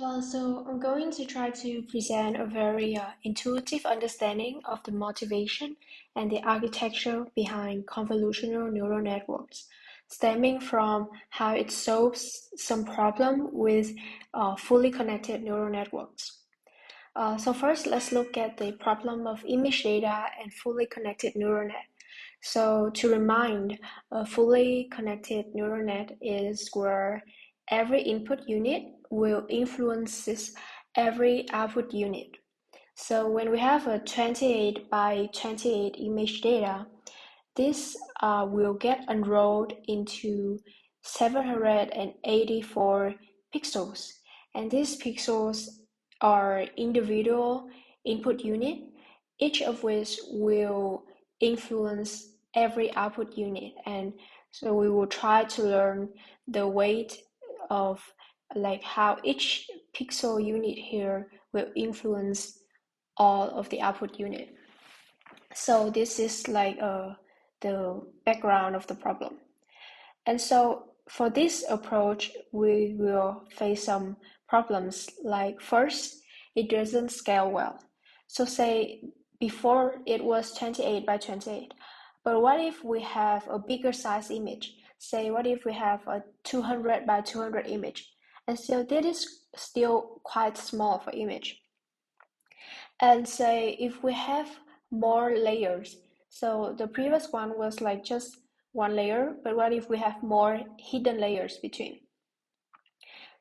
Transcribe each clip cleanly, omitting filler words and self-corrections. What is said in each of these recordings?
So I'm going to try to present a very intuitive understanding of the motivation and the architecture behind convolutional neural networks, stemming from how it solves some problem with fully connected neural networks. So first, let's look at the problem of image data and fully connected neural net. So to remind, a fully connected neural net is where every input unit will influence every output unit. So when we have a 28 by 28 image data, this will get unrolled into 784 pixels. And these pixels are individual input unit, each of which will influence every output unit. And so we will try to learn the weight of like how each pixel unit here will influence all of the output unit. So this is like the background of the problem. And so for this approach, we will face some problems. Like first, it doesn't scale well. So say before it was 28 by 28, but what if we have a bigger size image? Say what if we have a 200 by 200 image? And so that is still quite small for image. And say if we have more layers, so the previous one was like just one layer, but what if we have more hidden layers between?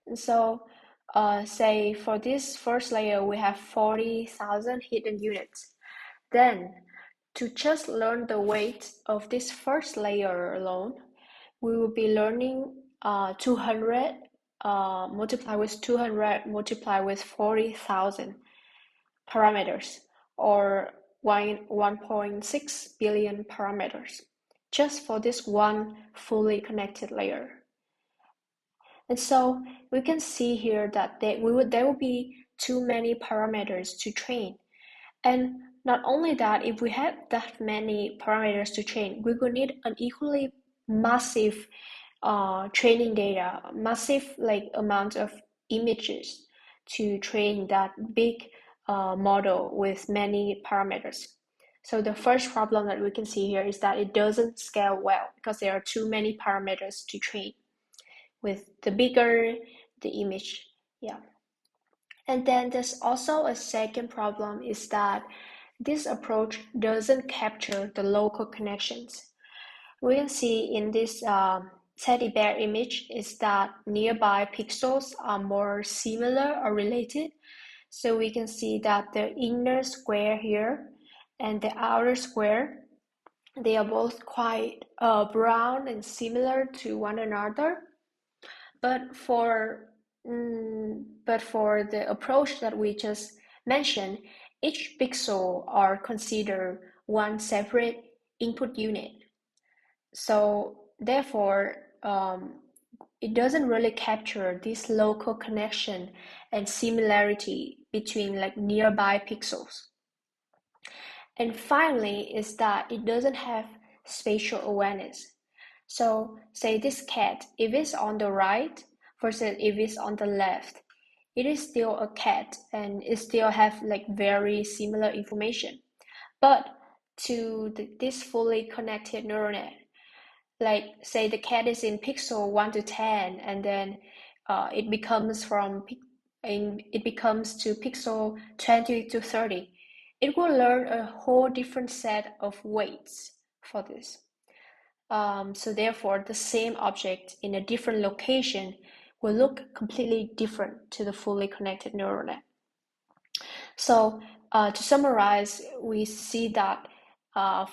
And so say for this first layer we have 40,000 hidden units. Then to just learn the weight of this first layer alone, we will be learning 200 multiply with 200 multiply with 40,000 parameters, or 1.6 billion parameters, just for this one fully connected layer. And so we can see here that there will be too many parameters to train. And not only that, if we have that many parameters to train, we will need an equally massive training data, massive like amount of images to train that big model with many parameters. So the first problem that we can see here is that it doesn't scale well because there are too many parameters to train with the bigger the image. Yeah. And then there's also a second problem is that this approach doesn't capture the local connections. We can see in this teddy bear image is that nearby pixels are more similar or related. So we can see that the inner square here and the outer square, they are both quite brown and similar to one another. But for the approach that we just mentioned, each pixel are considered one separate input unit. So therefore, it doesn't really capture this local connection and similarity between like nearby pixels. And finally is that it doesn't have spatial awareness. So say this cat, if it's on the right versus if it's on the left, it is still a cat and it still have like very similar information. But to this fully connected neural net, like say the cat is in pixel 1 to 10, and then it becomes to pixel 20 to 30, it will learn a whole different set of weights for this. So therefore the same object in a different location will look completely different to the fully connected neural net. So to summarize, we see that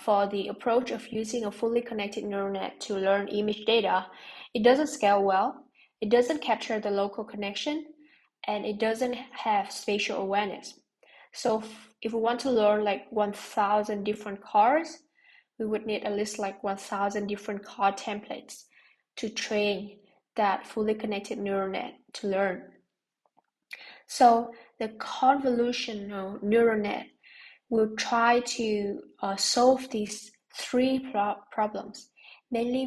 for the approach of using a fully connected neural net to learn image data, it doesn't scale well, it doesn't capture the local connection, and it doesn't have spatial awareness. So if we want to learn like 1,000 different cars, we would need at least like 1,000 different car templates to train that fully connected neural net to learn. So the convolutional neural net will try to solve these three problems, mainly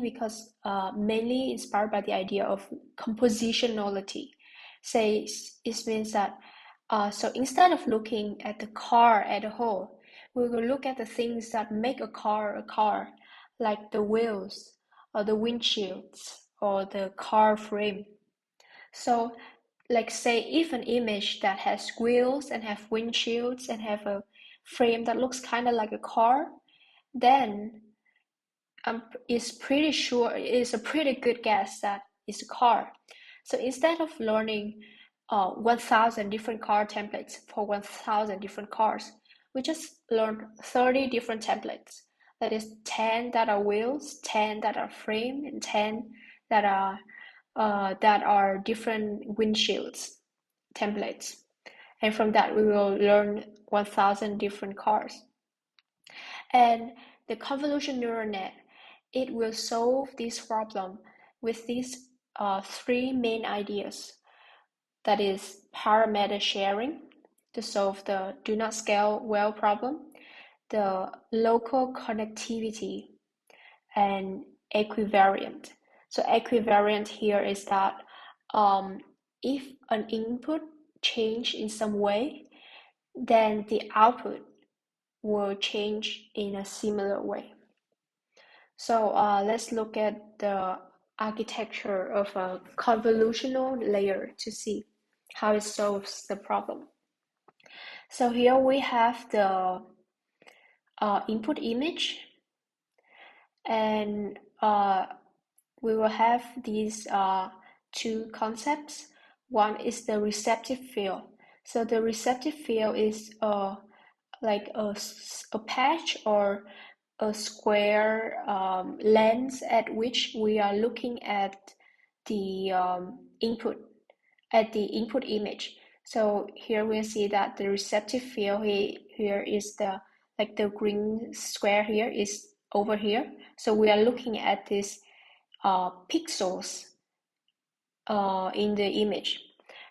inspired by the idea of compositionality, Say it means that so instead of looking at the car as a whole, we will look at the things that make a car, like the wheels or the windshields or the car frame. So like say if an image that has wheels and have windshields and have a frame that looks kind of like a car, then it's pretty sure it's a pretty good guess that it's a car. So instead of learning 1,000 different car templates for 1,000 different cars, we just learned 30 different templates. That is 10 that are wheels, 10 that are frame, and 10 that are different windshields templates. And from that, we will learn 1,000 different cars. And the convolutional neural net, it will solve this problem with these three main ideas. That is parameter sharing to solve the do not scale well problem, the local connectivity, and equivariant. So equivariant here is that if an input change in some way, then the output will change in a similar way. So let's look at the architecture of a convolutional layer to see how it solves the problem. So here we have the input image, and we will have these two concepts. One is the receptive field. So the receptive field is like a patch or a square lens at which we are looking at the input image. So here we see that the receptive field here is the green square here is over here. So we are looking at these pixels in the image.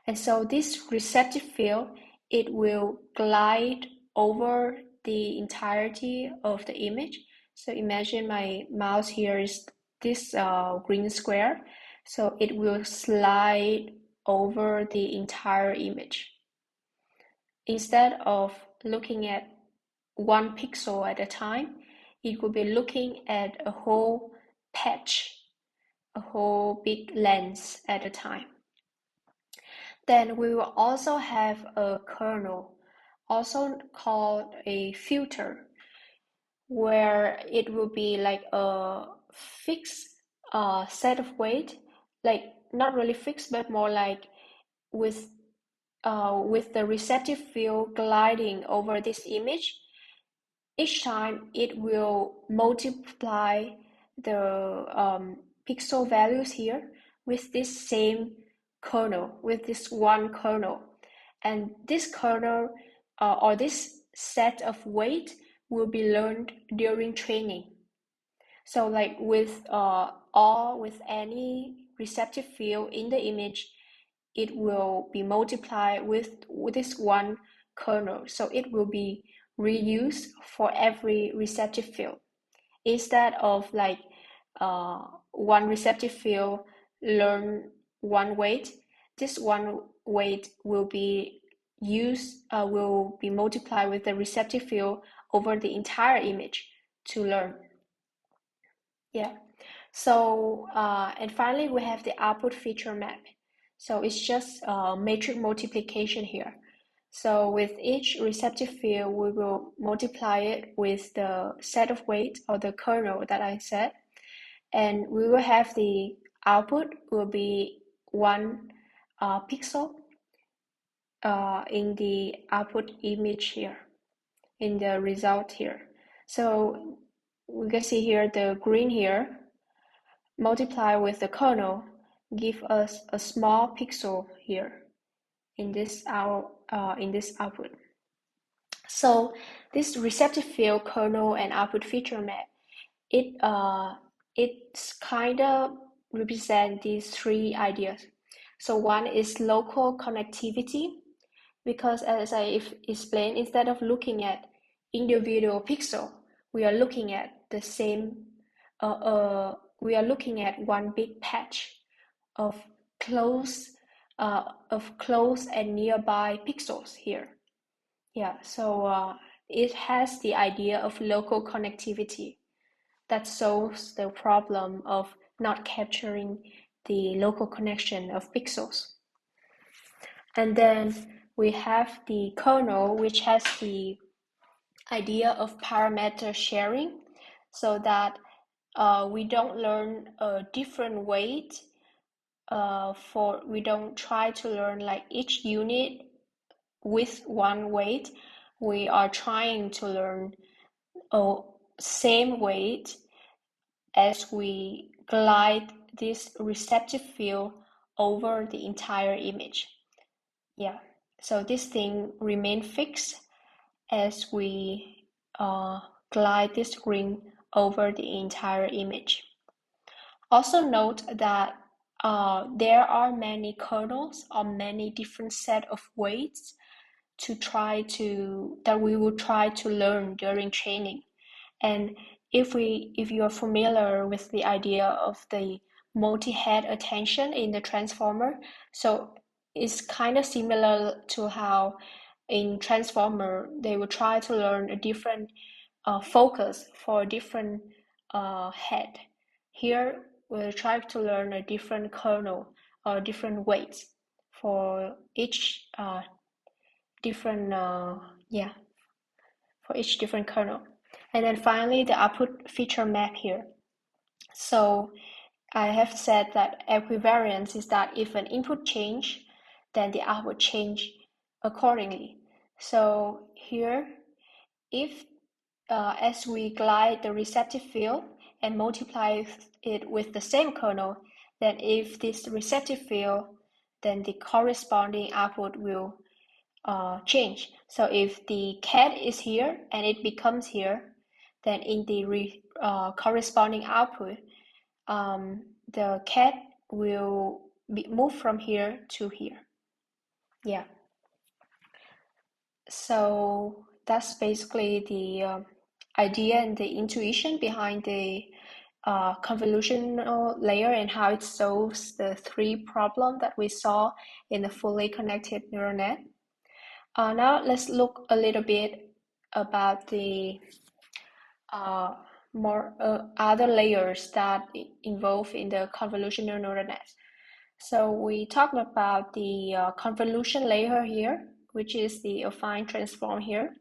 And so this receptive field, it will glide over the entirety of the image. So imagine my mouse here is this green square. So it will slide over the entire image. Instead of looking at one pixel at a time, it will be looking at a whole patch, a whole big lens at a time. Then we will also have a kernel, also called a filter, where it will be like a fixed set of weight, like not really fixed, but more like with the receptive field gliding over this image. Each time it will multiply the pixel values here with this same kernel, with this one kernel. And this kernel or this set of weight will be learned during training. So like with any receptive field in the image, it will be multiplied with this one kernel. So it will be reused for every receptive field. Instead of like one receptive field learn one weight, this one weight will be multiplied with the receptive field over the entire image to learn. Yeah. So and finally we have the output feature map. So it's just matrix multiplication here. So with each receptive field, we will multiply it with the set of weight or the kernel that I said. And we will have the output will be one pixel in the output image here, in the result here. So we can see here the green here multiply with the kernel give us a small pixel here in this output. So this receptive field, kernel, and output feature map, it's kind of represent these three ideas. So one is local connectivity, because as I explained, instead of looking at individual pixel, we are looking at the same. We are looking at one big patch of close of close and nearby pixels here. Yeah, so it has the idea of local connectivity that solves the problem of not capturing the local connection of pixels. And then we have the kernel, which has the idea of parameter sharing, so that we don't learn a different weight we don't try to learn like each unit with one weight. We are trying to learn a same weight as we glide this receptive field over the entire image. Yeah, so this thing remain fixed as we glide this ring over the entire image. Also note that there are many kernels or many different set of weights that we will try to learn during training. And if you are familiar with the idea of the multi-head attention in the transformer, so it's kind of similar to how in transformer they will try to learn a different focus for a different head. Here we'll try to learn a different kernel or different weights for each different for each different kernel. And then finally the output feature map here. So I have said that equivariance is that if an input change, then the output change accordingly. So here, if as we glide the receptive field and multiply it with the same kernel, then if this receptive field, then the corresponding output will change. So if the cat is here and it becomes here, then in the corresponding output, the cat will be moved from here to here. Yeah. So that's basically the idea and the intuition behind the convolutional layer and how it solves the three problems that we saw in the fully connected neural net. Now let's look a little bit about the more other layers that involve in the convolutional neural net. So we talked about the convolution layer here, which is the affine transform here.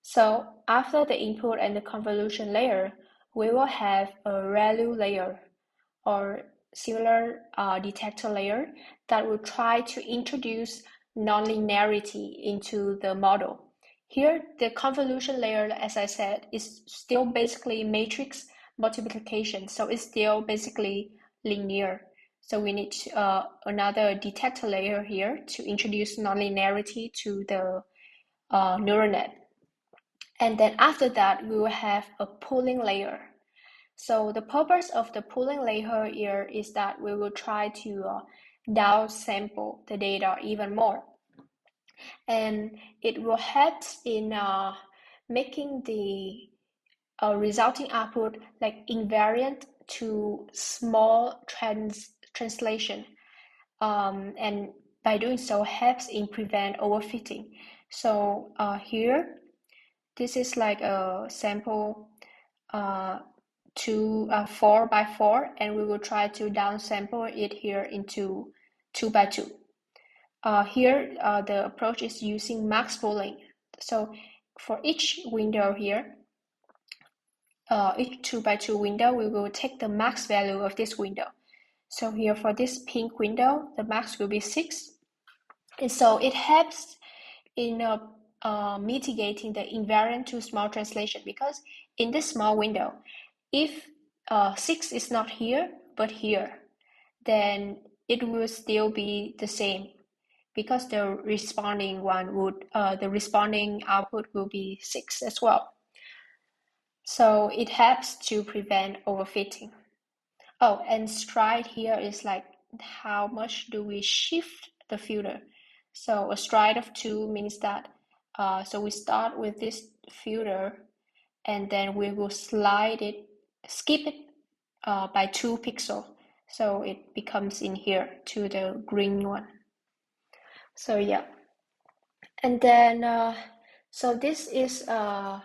So after the input and the convolution layer, we will have a ReLU layer or similar detector layer that will try to introduce nonlinearity into the model. Here, the convolution layer, as I said, is still basically matrix multiplication, so it's still basically linear. So we need another detector layer here to introduce nonlinearity to the neural net. And then after that, we will have a pooling layer. So the purpose of the pooling layer here is that we will try to downsample the data even more. And it will help in making the resulting output like invariant to small translation. And by doing so helps in prevent overfitting. So here, this is like a sample 4 by 4, and we will try to downsample it here into 2 by 2. Here, the approach is using max pooling. So for each window here, each 2 by 2 window, we will take the max value of this window. So here for this pink window, the max will be 6. And so it helps in mitigating the invariant to small translation, because in this small window, if 6 is not here but here, then it will still be the same, because the responding output will be 6 as well. So it helps to prevent overfitting. Oh, and stride here is like how much do we shift the filter. So a stride of 2 means that so we start with this filter and then we will skip it by 2 pixels. So it becomes in here to the green one. So yeah, and then so this is a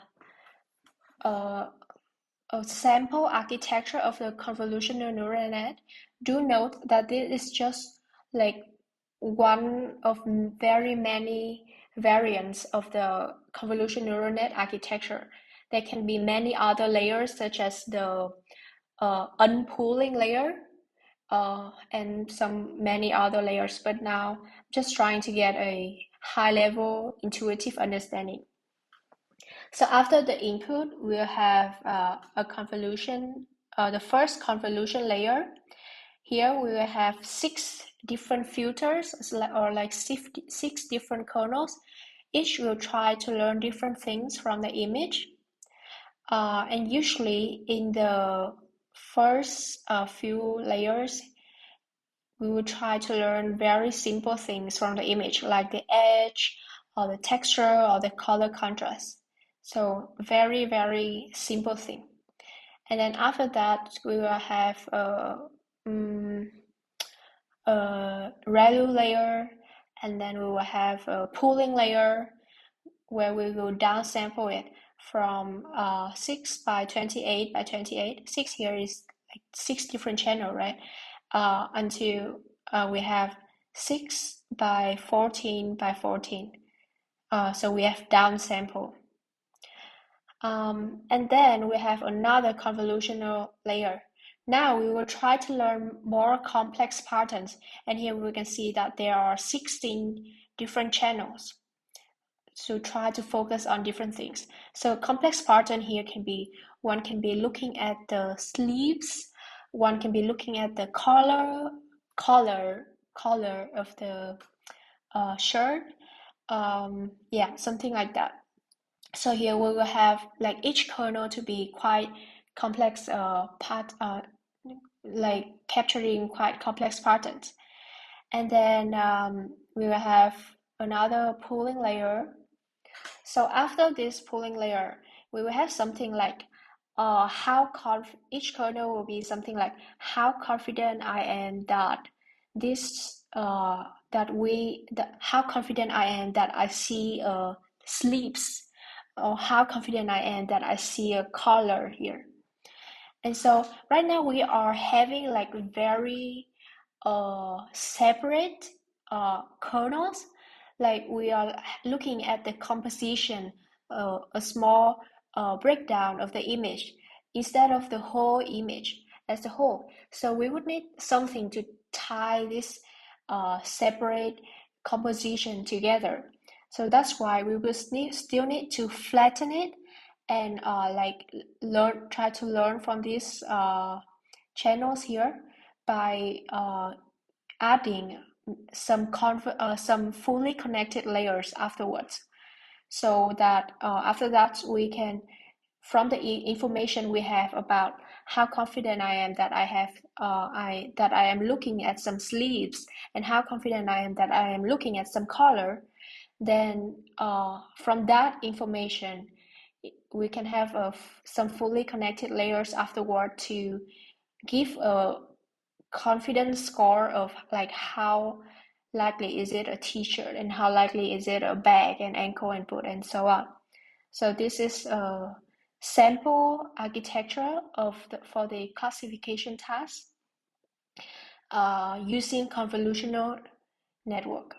sample architecture of the convolutional neural net. Do note that this is just like one of very many variants of the convolutional neural net architecture. There can be many other layers, such as the unpooling layer and some many other layers, but now just trying to get a high level intuitive understanding. So after the input, we'll have a convolution, the first convolution layer. Here we will have 6 different filters, or like 6 different kernels. Each will try to learn different things from the image. And usually in the first few layers, we will try to learn very simple things from the image, like the edge, or the texture, or the color contrast. So very, very simple thing. And then after that, we will have a ReLU layer, and then we will have a pooling layer where we will downsample it from 6 by 28 by 28. 6 here is like 6 different channels, right? Until we have 6 by 14 by 14. So we have downsample. And then we have another convolutional layer. Now we will try to learn more complex patterns. And here we can see that there are 16 different channels. So try to focus on different things. So complex pattern here can be, one can be looking at the sleeves, one can be looking at the color of the shirt. Yeah, something like that. So here we will have like each kernel to be quite complex like capturing quite complex patterns. And then we will have another pooling layer. So after this pooling layer, we will have something like each kernel will be something like how confident I am that this how confident I am that I see sleeps, or how confident I am that I see a color here. And so right now we are having like very separate kernels. Like we are looking at the composition, a small breakdown of the image instead of the whole image as a whole. So we would need something to tie this separate composition together. So that's why we will still need to flatten it and try to learn from these channels here by adding some fully connected layers afterwards, so that after that we can, from the information we have about how confident I am that I am looking at some sleeves, and how confident I am that I am looking at some color, then from that information we can have some fully connected layers afterward to give a confidence score of like how likely is it a t-shirt, and how likely is it a bag and ankle input, and so on. So this is a sample architecture for the classification task using convolutional network.